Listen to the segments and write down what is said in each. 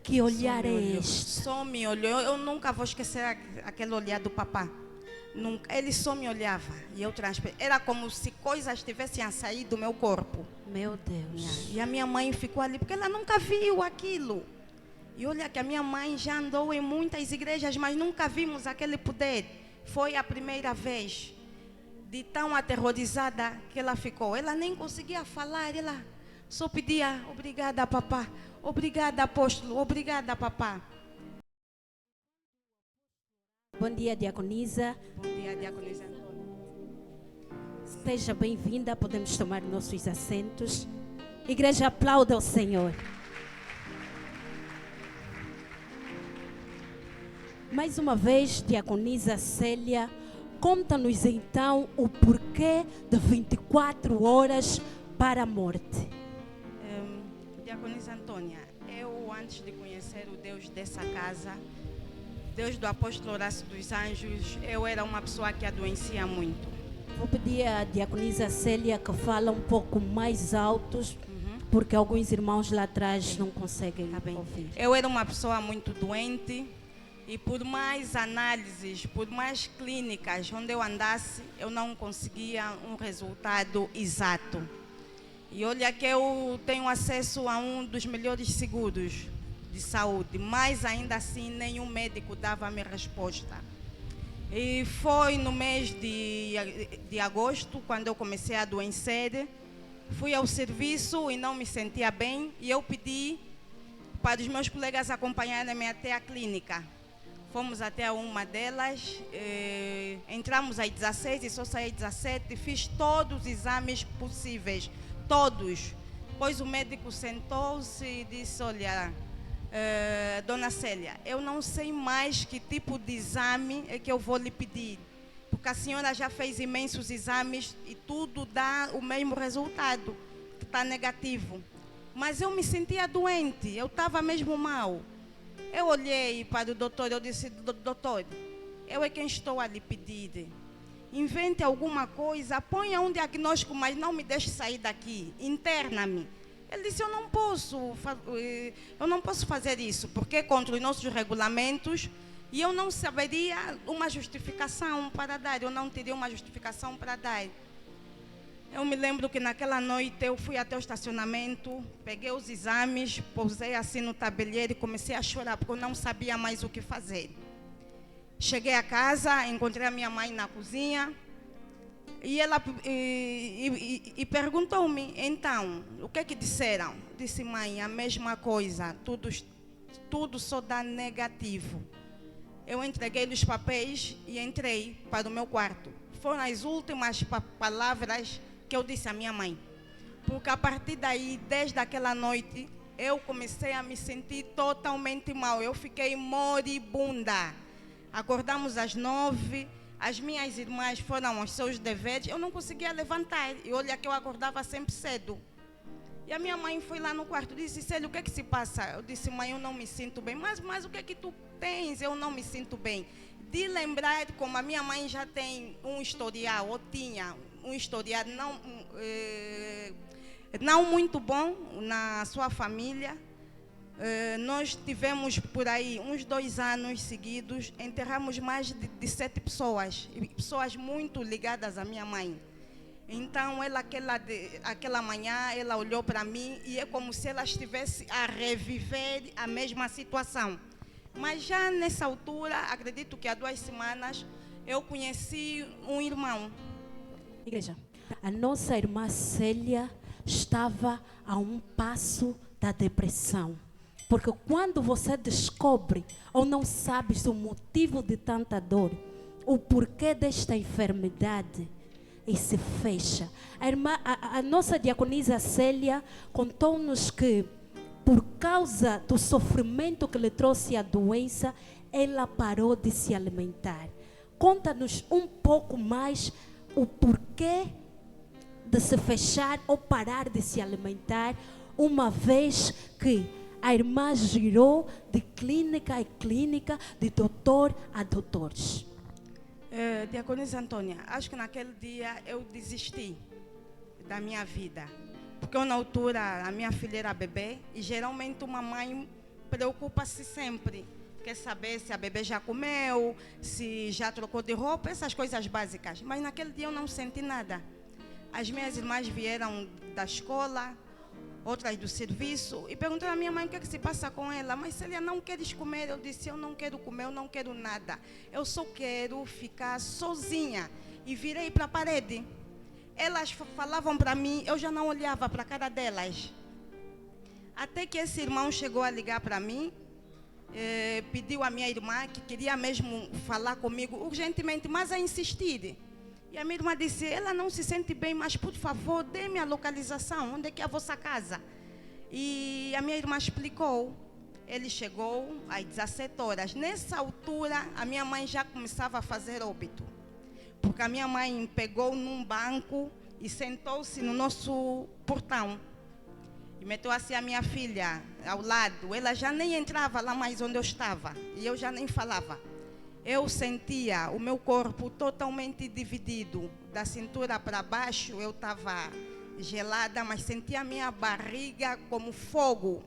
Que olhar é este? Só me olhou. Eu nunca vou esquecer aquele olhar do papá. Nunca. Ele só me olhava e eu era como se coisas tivessem a sair do meu corpo. Meu Deus. E a minha mãe ficou ali porque ela nunca viu aquilo. E olha que a minha mãe já andou em muitas igrejas, mas nunca vimos aquele poder. Foi a primeira vez, de tão aterrorizada que ela ficou. Ela nem conseguia falar, ela só pedia: obrigada, papá. Obrigada, apóstolo. Obrigada, papá. Bom dia, diaconisa. Bom dia, diaconisa. Seja bem-vinda, podemos tomar nossos assentos. Igreja, aplauda o Senhor. Mais uma vez, diaconisa Célia, conta-nos então o porquê de 24 horas para a morte. Diaconisa Antônia, eu antes de conhecer o Deus dessa casa, Deus do apóstolo Horácio dos Anjos, eu era uma pessoa que adoecia muito. Vou pedir à diaconisa Célia que fala um pouco mais altos, porque alguns irmãos lá atrás não conseguem ouvir. Eu era uma pessoa muito doente e por mais análises, por mais clínicas onde eu andasse, eu não conseguia um resultado exato. E olha que eu tenho acesso a um dos melhores seguros de saúde, mas ainda assim nenhum médico dava-me resposta. E foi no mês de agosto, quando eu comecei a adoecer, fui ao serviço e não me sentia bem, e eu pedi para os meus colegas acompanharem-me até a clínica. Fomos até uma delas, entramos às 16 e só saí às 17, fiz todos os exames possíveis, todos. Pois o médico sentou-se e disse: olha, dona Célia, eu não sei mais que tipo de exame é que eu vou lhe pedir, porque a senhora já fez imensos exames e tudo dá o mesmo resultado, que está negativo. Mas eu me sentia doente, eu estava mesmo mal. Eu olhei para o doutor, eu disse: doutor, eu é quem estou a lhe pedir. Invente alguma coisa, ponha um diagnóstico, mas não me deixe sair daqui, interna-me. Ele disse: eu não posso fazer isso, porque é contra os nossos regulamentos e eu não saberia uma justificação para dar, eu não teria uma justificação para dar. Eu me lembro que naquela noite eu fui até o estacionamento, peguei os exames, pousei assim no tabeleiro e comecei a chorar, porque eu não sabia mais o que fazer. Cheguei a casa, encontrei a minha mãe na cozinha e ela perguntou-me: então, o que é que disseram? Disse: mãe, a mesma coisa, tudo só dá negativo. Eu entreguei-lhe os papéis e entrei para o meu quarto. Foram as últimas palavras que eu disse à minha mãe. Porque a partir daí, desde aquela noite, eu comecei a me sentir totalmente mal. Eu fiquei moribunda. Acordamos às 9, as minhas irmãs foram aos seus deveres, eu não conseguia levantar. E olha que eu acordava sempre cedo. E a minha mãe foi lá no quarto e disse: Célia, o que é que se passa? Eu disse: mãe, eu não me sinto bem. Mas o que é que tu tens? Eu não me sinto bem. De lembrar como a minha mãe já tem um historial, ou tinha um historial não muito bom na sua família. Nós tivemos por aí uns 2 anos seguidos, enterramos mais de 7 pessoas, pessoas muito ligadas à minha mãe. Então, aquela manhã, ela olhou para mim e é como se ela estivesse a reviver a mesma situação. Mas já nessa altura, acredito que há 2 semanas, eu conheci um irmão. Igreja, a nossa irmã Célia estava a um passo da depressão. Porque quando você descobre ou não sabes o motivo de tanta dor, o porquê desta enfermidade, e se fecha. A nossa diaconisa Célia contou-nos que, por causa do sofrimento que lhe trouxe a doença, ela parou de se alimentar. Conta-nos um pouco mais o porquê de se fechar ou parar de se alimentar, uma vez que a irmã girou de clínica em clínica, de doutor a doutores. Diaconisa Antônia, acho que naquele dia eu desisti da minha vida. Porque eu, na altura, a minha filha era bebê e geralmente uma mãe preocupa-se sempre. Quer saber se a bebê já comeu, se já trocou de roupa, essas coisas básicas. Mas naquele dia eu não senti nada. As minhas irmãs vieram da escola, outras do serviço, e perguntaram à minha mãe o que é que se passa com ela. Mas Célia, não queres comer? Eu disse, eu não quero comer, eu não quero nada. Eu só quero ficar sozinha. E virei para a parede. Elas falavam para mim, eu já não olhava para a cara delas. Até que esse irmão chegou a ligar para mim, pediu à minha irmã que queria mesmo falar comigo urgentemente, mas a insistir. E a minha irmã disse, ela não se sente bem, mas por favor, dê-me a localização, onde é que é a vossa casa? E a minha irmã explicou. Ele chegou às 17 horas. Nessa altura, a minha mãe já começava a fazer óbito. Porque a minha mãe pegou num banco e sentou-se no nosso portão. E meteu assim a minha filha ao lado. Ela já nem entrava lá mais onde eu estava. E eu já nem falava. Eu sentia o meu corpo totalmente dividido. Da cintura para baixo eu estava gelada, mas sentia a minha barriga como fogo.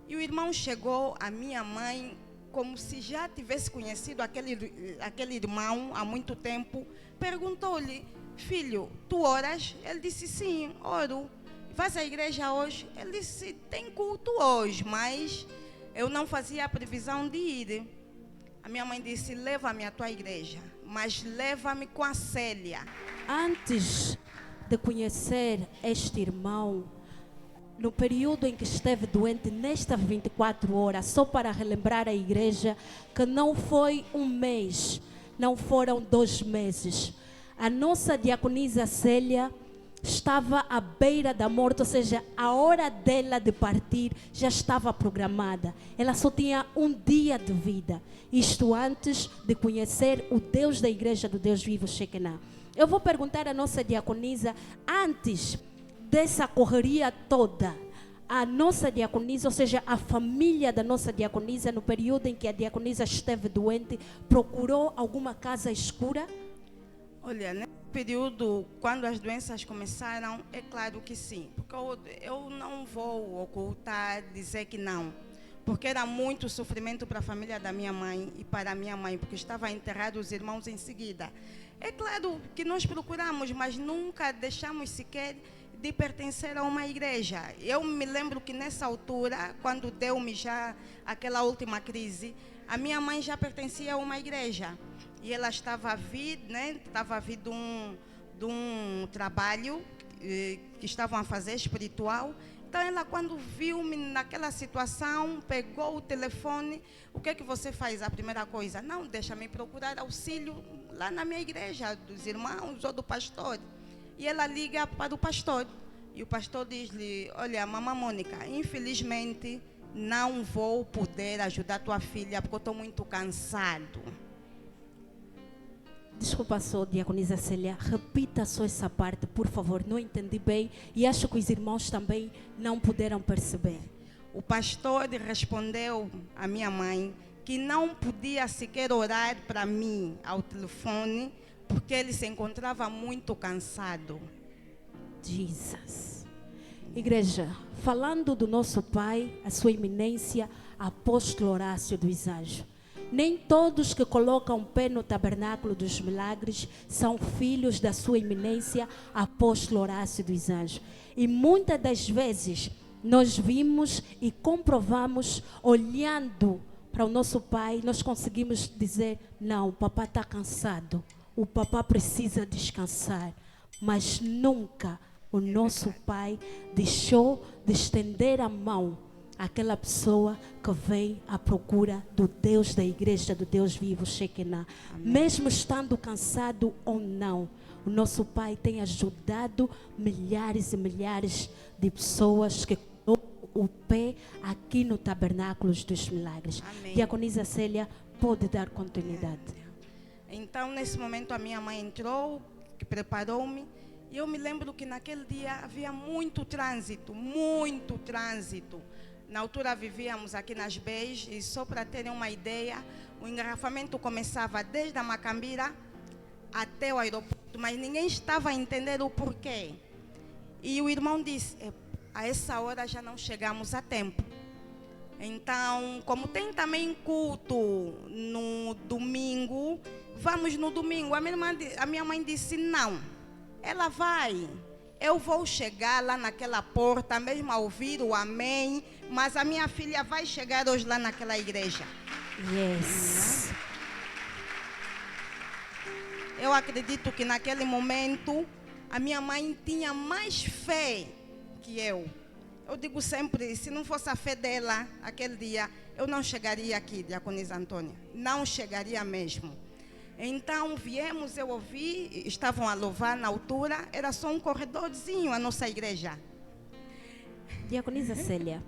E o irmão chegou, a minha mãe, como se já tivesse conhecido aquele irmão há muito tempo, perguntou-lhe, filho, tu oras? Ele disse, sim, oro. Vais à igreja hoje? Ele disse, tem culto hoje, mas eu não fazia a previsão de ir. A minha mãe disse, leva-me à tua igreja, mas leva-me com a Célia. Antes de conhecer este irmão, no período em que esteve doente, nestas 24 horas, só para relembrar a igreja, que não foi um mês, não foram 2 meses. A nossa diaconisa Célia estava à beira da morte, ou seja, a hora dela de partir já estava programada. Ela só tinha um dia de vida. Isto antes de conhecer o Deus da igreja do Deus vivo, Shekinah. Eu vou perguntar à nossa diaconisa, antes dessa correria toda, a nossa diaconisa, ou seja, a família da nossa diaconisa, no período em que a diaconisa esteve doente, procurou alguma casa escura? Olha, nesse período, quando as doenças começaram, é claro que sim. Porque eu não vou ocultar, dizer que não. Porque era muito sofrimento para a família da minha mãe e para a minha mãe, porque estava enterrado os irmãos em seguida. É claro que nós procuramos, mas nunca deixamos sequer de pertencer a uma igreja. Eu me lembro que nessa altura, quando deu-me já aquela última crise, a minha mãe já pertencia a uma igreja. E ela estava a vir, estava a vir de um trabalho que estavam a fazer espiritual. Então ela, quando viu-me naquela situação, pegou o telefone. O que é que você faz? A primeira coisa, não, deixa-me procurar auxílio lá na minha igreja, dos irmãos ou do pastor. E ela liga para o pastor. E o pastor diz-lhe, olha, mamãe Mônica, infelizmente não vou poder ajudar tua filha porque eu estou muito cansado. Desculpa só, diaconisa Célia, repita só essa parte, por favor, não entendi bem e acho que os irmãos também não puderam perceber. O pastor respondeu à minha mãe que não podia sequer orar para mim ao telefone porque ele se encontrava muito cansado. Jesus. Igreja, falando do nosso pai, a sua eminência, apóstolo Horácio dos Anjos. Nem todos que colocam o pé no tabernáculo dos milagres são filhos da sua eminência, apóstolo Horácio dos Anjos. E muitas das vezes nós vimos e comprovamos, olhando para o nosso pai, nós conseguimos dizer, não, o papá está cansado, o papá precisa descansar. Mas nunca o nosso pai deixou de estender a mão àquela pessoa que vem à procura do Deus da igreja, do Deus vivo, Shekinah. Mesmo estando cansado ou não, o nosso pai tem ajudado milhares e milhares de pessoas que colocam o pé aqui no tabernáculo dos milagres. Amém. Diaconisa Célia, pode dar continuidade. Então, nesse momento, a minha mãe entrou, que preparou-me. E eu me lembro que naquele dia havia muito trânsito, muito trânsito. Na altura vivíamos aqui nas Beis e só para terem uma ideia, o engarrafamento começava desde a Macambira até o aeroporto, mas ninguém estava a entender o porquê. E o irmão disse, a essa hora já não chegamos a tempo. Então, como tem também culto no domingo, vamos no domingo. A minha mãe disse, não, ela vai. Eu vou chegar lá naquela porta, mesmo a ouvir o amém, mas a minha filha vai chegar hoje lá naquela igreja. Yes. Eu acredito que naquele momento, a minha mãe tinha mais fé que eu. Eu digo sempre, se não fosse a fé dela, aquele dia, eu não chegaria aqui, Diaconisa Antônia. Não chegaria mesmo. Então, viemos, eu ouvi, estavam a louvar na altura, era só um corredorzinho a nossa igreja. Diaconisa Célia,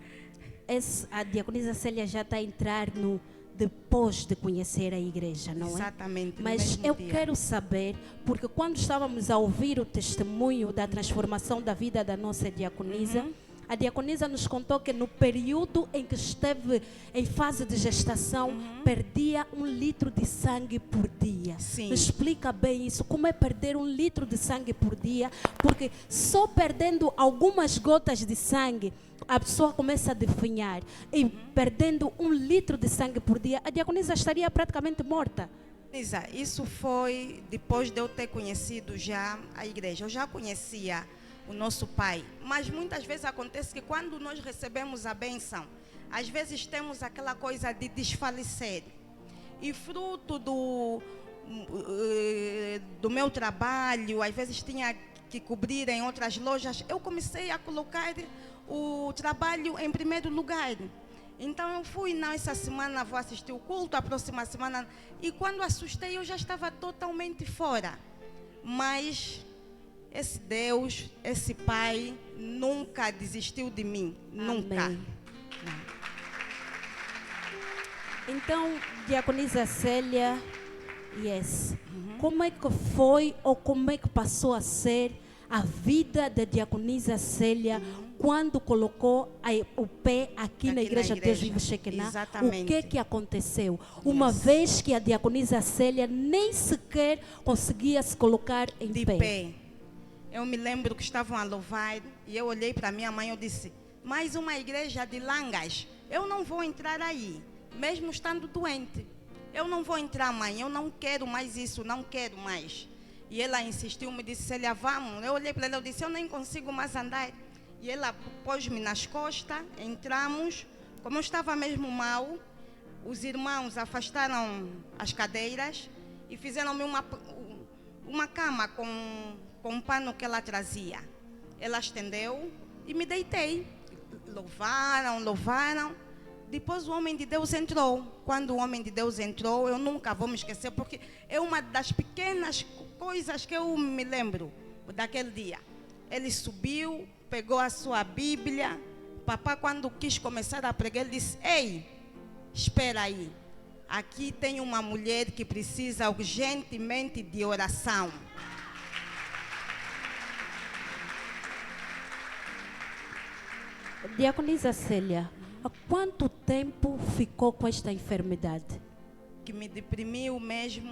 a Diaconisa Célia já está a entrar no depois de conhecer a igreja, não é? Exatamente. Mas eu quero saber, porque quando estávamos a ouvir o testemunho da transformação da vida da nossa diaconisa, a diaconisa nos contou que no período em que esteve em fase de gestação, perdia 1 litro de sangue por dia. Sim. Me explica bem isso, como é perder 1 litro de sangue por dia, porque só perdendo algumas gotas de sangue, a pessoa começa a definhar. E perdendo 1 litro de sangue por dia, a diaconisa estaria praticamente morta. Isso foi depois de eu ter conhecido já a igreja. Eu já conhecia o nosso pai, mas muitas vezes acontece que quando nós recebemos a bênção, às vezes temos aquela coisa de desfalecer. E fruto do meu trabalho, às vezes tinha que cobrir em outras lojas, eu comecei a colocar o trabalho em primeiro lugar. Então eu fui, não, essa semana vou assistir o culto, a próxima semana, e quando assustei eu já estava totalmente fora. Mas esse Deus, esse Pai, nunca desistiu de mim. Amém. Nunca. Então, diaconisa Célia, yes. Como é que foi ou como é que passou a ser a vida da diaconisa Célia quando colocou o pé aqui na igreja Deus Vive Shekinah? Exatamente. O que aconteceu? Uma vez que a diaconisa Célia nem sequer conseguia se colocar em pé. Eu me lembro que estavam a louvar e eu olhei para minha mãe e eu disse, mais uma igreja de Langas, eu não vou entrar aí, mesmo estando doente. Eu não vou entrar, mãe, eu não quero mais isso, não quero mais. E ela insistiu, me disse, Célia, vamos. Eu olhei para ela e disse, eu nem consigo mais andar. E ela pôs-me nas costas, entramos. Como eu estava mesmo mal, os irmãos afastaram as cadeiras e fizeram-me uma cama com um pano que ela trazia. Ela estendeu e me deitei. Louvaram. Depois o homem de Deus entrou. Quando o homem de Deus entrou, eu nunca vou me esquecer, porque é uma das pequenas coisas que eu me lembro daquele dia. Ele subiu, pegou a sua Bíblia. Papai, quando quis começar a pregar, ele disse, ei, espera aí. Aqui tem uma mulher que precisa urgentemente de oração. Diaconisa Célia, há quanto tempo ficou com esta enfermidade? Que me deprimiu mesmo,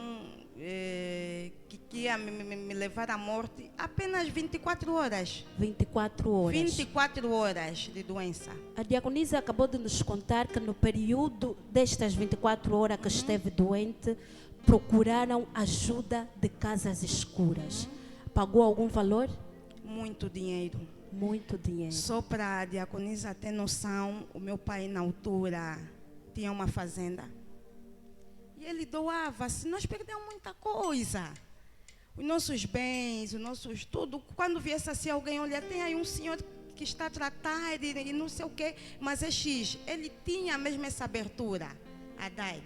que ia me levar à morte, apenas 24 horas. 24 horas. 24 horas de doença. A diaconisa acabou de nos contar que no período destas 24 horas que esteve doente, procuraram ajuda de casas escuras. Pagou algum valor? Muito dinheiro. Muito dinheiro. Só para a diaconisa ter noção, o meu pai na altura tinha uma fazenda. E ele doava-se, nós perdemos muita coisa. Os nossos bens, tudo. Quando viesse assim alguém, olha, tem aí um senhor que está a tratar e não sei o quê, mas é X. Ele tinha mesmo essa abertura a dar.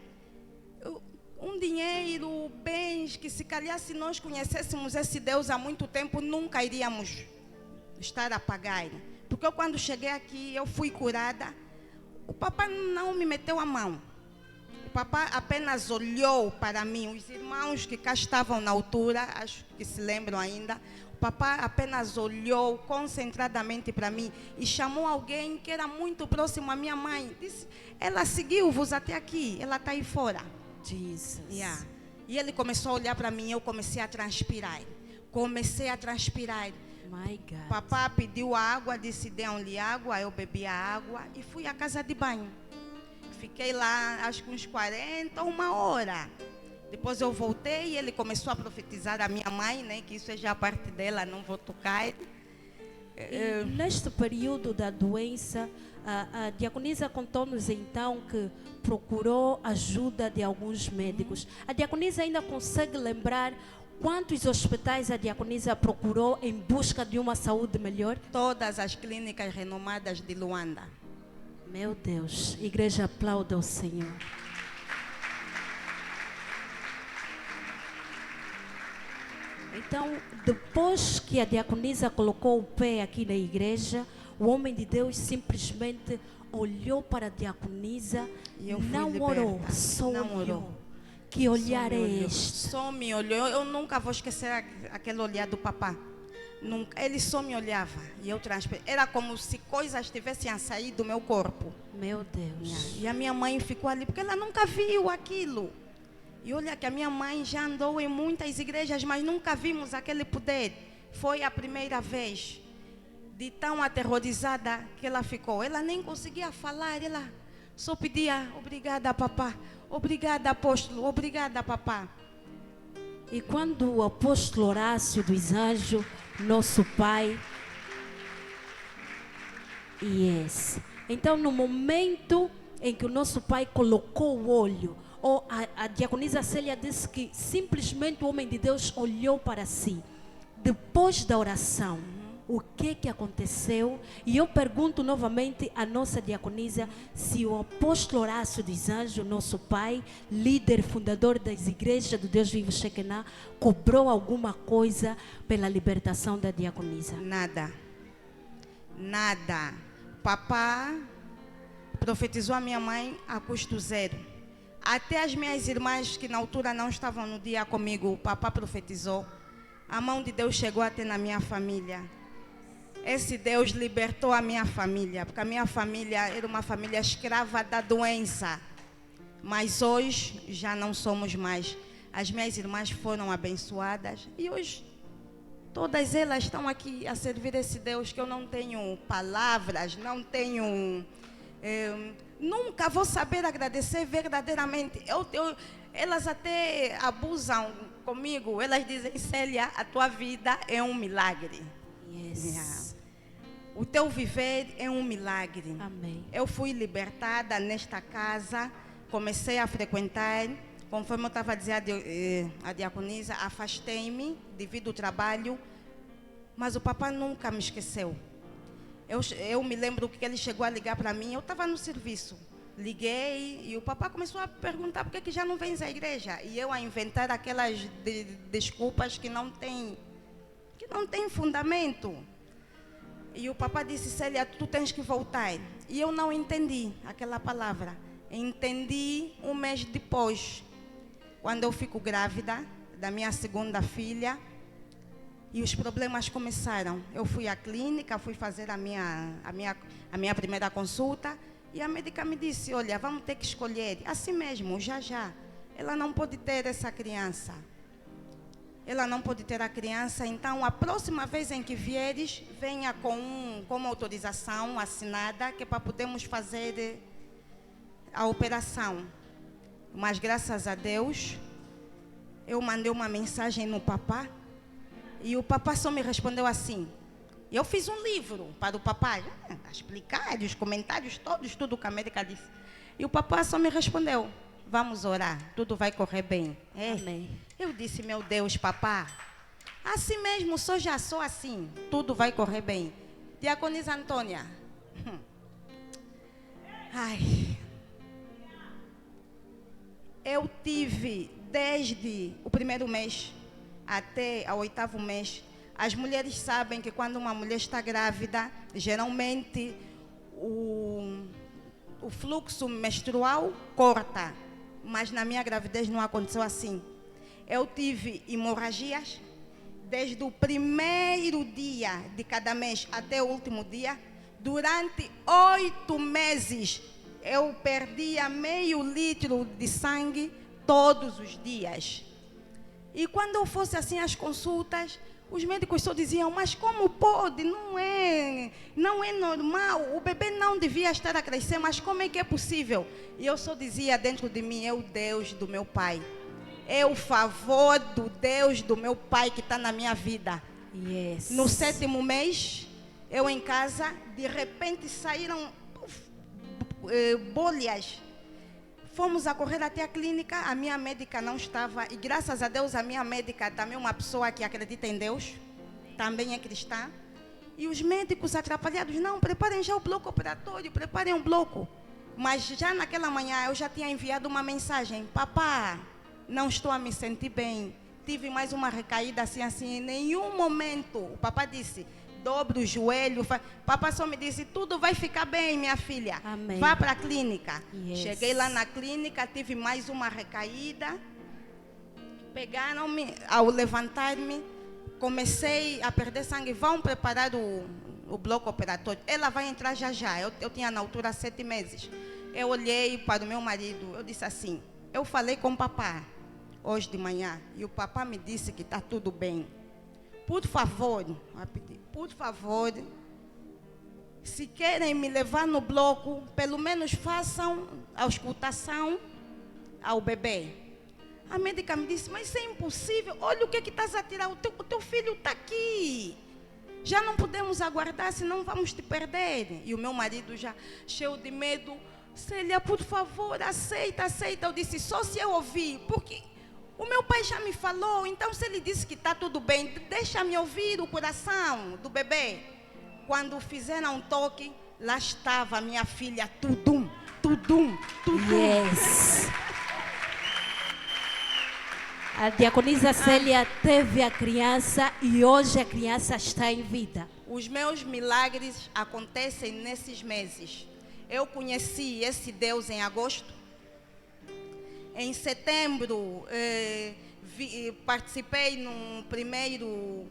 Um dinheiro, bens, que se calhar se nós conhecêssemos esse Deus há muito tempo, nunca iríamos estar a pagar. Porque eu, quando cheguei aqui, eu fui curada. O papai não me meteu a mão. O papai apenas olhou para mim. Os irmãos que cá estavam na altura, acho que se lembram ainda, o papai apenas olhou concentradamente para mim e chamou alguém que era muito próximo à minha mãe. Disse, ela seguiu-vos até aqui, ela está aí fora. Jesus. Yeah. E ele começou a olhar para mim e eu comecei a transpirar. My God. Papá pediu água, disse, dê-lhe água, eu bebi a água e fui à casa de banho. fiquei lá, acho que uns 40, uma hora. Depois eu voltei e ele começou a profetizar a minha mãe, né? Que isso é já a parte dela, não vou tocar. E neste período da doença, a diaconisa contou-nos então que procurou ajuda de alguns médicos. A diaconisa ainda consegue lembrar quantos hospitais a diaconisa procurou em busca de uma saúde melhor? Todas as clínicas renomadas de Luanda. Meu Deus, igreja, aplauda o Senhor. Então, depois que a diaconisa colocou o pé aqui na igreja, o homem de Deus simplesmente olhou para a diaconisa e não orou, só olhou. Que olhar é este? Só me olhou. Eu nunca vou esquecer aquele olhar do papá. Nunca. Ele só me olhava e eu transparei. Era como se coisas tivessem a sair do meu corpo. Meu Deus. E a minha mãe ficou ali porque ela nunca viu aquilo. E olha que a minha mãe já andou em muitas igrejas, mas nunca vimos aquele poder. Foi a primeira vez, de tão aterrorizada que ela ficou. Ela nem conseguia falar, ela só pedia: obrigada, papá, obrigada, apóstolo, obrigada, papá. E quando o apóstolo Horácio dos Anjos, nosso pai, então no momento em que o nosso pai colocou o olho, a diaconisa Célia disse que simplesmente o homem de Deus olhou para si. Depois da oração, o que aconteceu? E eu pergunto novamente à nossa diaconisa se o apóstolo Horácio dos Anjos, nosso pai, líder, fundador das igrejas do Deus Vivo Shekinah, cobrou alguma coisa pela libertação da diaconisa? Nada. Nada. Papá profetizou a minha mãe a custo zero. Até as minhas irmãs, que na altura não estavam no dia comigo, o papá profetizou. A mão de Deus chegou até na minha família. Esse Deus libertou a minha família, porque a minha família era uma família escrava da doença. Mas hoje já não somos mais. As minhas irmãs foram abençoadas e hoje todas elas estão aqui a servir esse Deus que eu não tenho palavras, não tenho... nunca vou saber agradecer verdadeiramente. Elas até abusam comigo. Elas dizem: Célia, a tua vida é um milagre. Yes. O teu viver é um milagre. Amém. Eu fui libertada nesta casa, comecei a frequentar, conforme eu estava a dizer a diaconisa, afastei-me devido ao trabalho, mas o papá nunca me esqueceu. Eu me lembro que ele chegou a ligar para mim, eu estava no serviço. Liguei e o papá começou a perguntar: por que já não vens à igreja? E eu a inventar aquelas desculpas que não tem fundamento. E o papá disse: Célia, tu tens que voltar. E eu não entendi aquela palavra. Entendi um mês depois, quando eu fico grávida da minha segunda filha. E os problemas começaram. Eu fui à clínica, fui fazer a minha primeira consulta. E a médica me disse: olha, vamos ter que escolher. Assim mesmo, já. Ela não pode ter essa criança. Ela não pode ter a criança. Então, a próxima vez em que vieres, venha com uma autorização assinada, que é para podermos fazer a operação. Mas, graças a Deus, eu mandei uma mensagem no papá. E o papá só me respondeu assim. Eu fiz um livro para o papá, a explicar os comentários todos, tudo que a médica disse. E o papá só me respondeu: vamos orar, tudo vai correr bem. Amém. Eu disse: meu Deus, papá, assim mesmo, já sou assim, tudo vai correr bem. Diaconisa Antônia. Eu tive, desde o primeiro mês até o 8º mês, as mulheres sabem que quando uma mulher está grávida, geralmente o fluxo menstrual corta. Mas na minha gravidez não aconteceu assim. Eu tive hemorragias desde o primeiro dia de cada mês até o último dia. Durante 8 meses, eu perdia meio litro de sangue todos os dias. E quando eu fosse assim às consultas, Os médicos só diziam, mas como pode? Não é normal, o bebê não devia estar a crescer, mas como é que é possível? E eu só dizia dentro de mim, é o Deus do meu pai. É o favor do Deus do meu pai que está na minha vida. Yes. No 7º mês, eu em casa, de repente saíram bolhas. Fomos a correr até a clínica, a minha médica não estava, e graças a Deus a minha médica também é uma pessoa que acredita em Deus, também é cristã. E os médicos atrapalhados, não, preparem já o bloco operatório, preparem um bloco. Mas já naquela manhã eu já tinha enviado uma mensagem, papá, não estou a me sentir bem, tive mais uma recaída assim, em nenhum momento. O papá disse, dobre o joelho. Papá só me disse, tudo vai ficar bem, minha filha. Amém. Vá para a clínica. Yes. Cheguei lá na clínica, tive mais uma recaída. Pegaram-me, ao levantar-me, comecei a perder sangue. Vão preparar o bloco operatório. Ela vai entrar já já. Eu tinha na altura 7 meses. Eu olhei para o meu marido, eu disse assim, eu falei com o papá hoje de manhã, e o papá me disse que está tudo bem. Por favor, se querem me levar no bloco, pelo menos façam a auscultação ao bebê. A médica me disse, mas isso é impossível, olha o que estás a tirar, o teu filho está aqui. Já não podemos aguardar, senão vamos te perder. E o meu marido já cheio de medo, Célia, por favor, aceita. Eu disse, só se eu ouvir, porque o meu pai já me falou, então se ele disse que está tudo bem, deixa-me ouvir o coração do bebê. Quando fizeram um toque, lá estava a minha filha, tudum. Yes. A diaconisa Célia teve a criança e hoje a criança está em vida. Os meus milagres acontecem nesses meses. Eu conheci esse Deus em agosto. Em setembro, participei no primeiro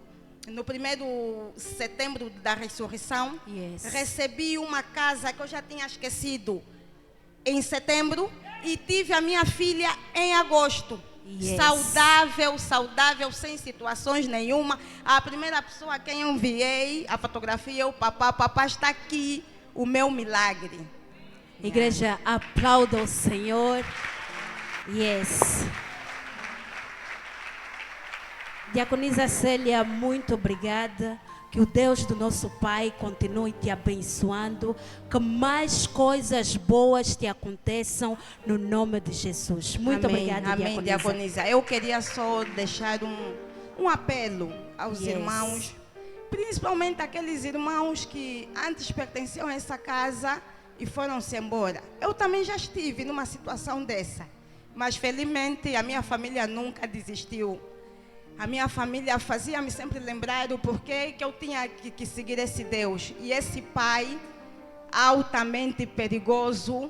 setembro da ressurreição. Yes. Recebi uma casa que eu já tinha esquecido em setembro e tive a minha filha em agosto. Yes. Saudável, sem situações nenhuma. A primeira pessoa a quem eu enviei a fotografia, o papá está aqui, o meu milagre. Igreja, aplauda o Senhor. Yes. Diaconisa Célia, muito obrigada. Que o Deus do nosso Pai continue te abençoando. Que mais coisas boas te aconteçam no nome de Jesus. Muito obrigada, Amém, Diaconisa. Eu queria só deixar um apelo aos irmãos, principalmente aqueles irmãos que antes pertenciam a essa casa e foram-se embora. Eu também já estive numa situação dessa. Mas, felizmente, a minha família nunca desistiu. A minha família fazia-me sempre lembrar do porquê que eu tinha que seguir esse Deus. E esse pai, altamente perigoso,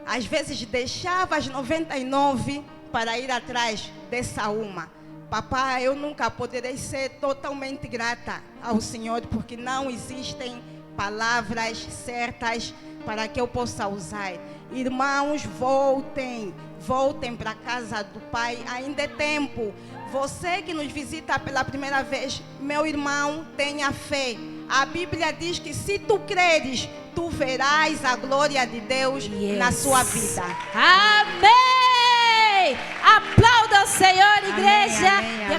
às vezes deixava as 99 para ir atrás dessa uma. Papai, eu nunca poderei ser totalmente grata ao Senhor, porque não existem palavras certas para que eu possa usar. Irmãos, voltem para a casa do Pai, ainda é tempo. Você que nos visita pela primeira vez, meu irmão, tenha fé. A Bíblia diz que se tu creres, tu verás a glória de Deus na sua vida. Amém! Aplauda o Senhor, igreja. Amém.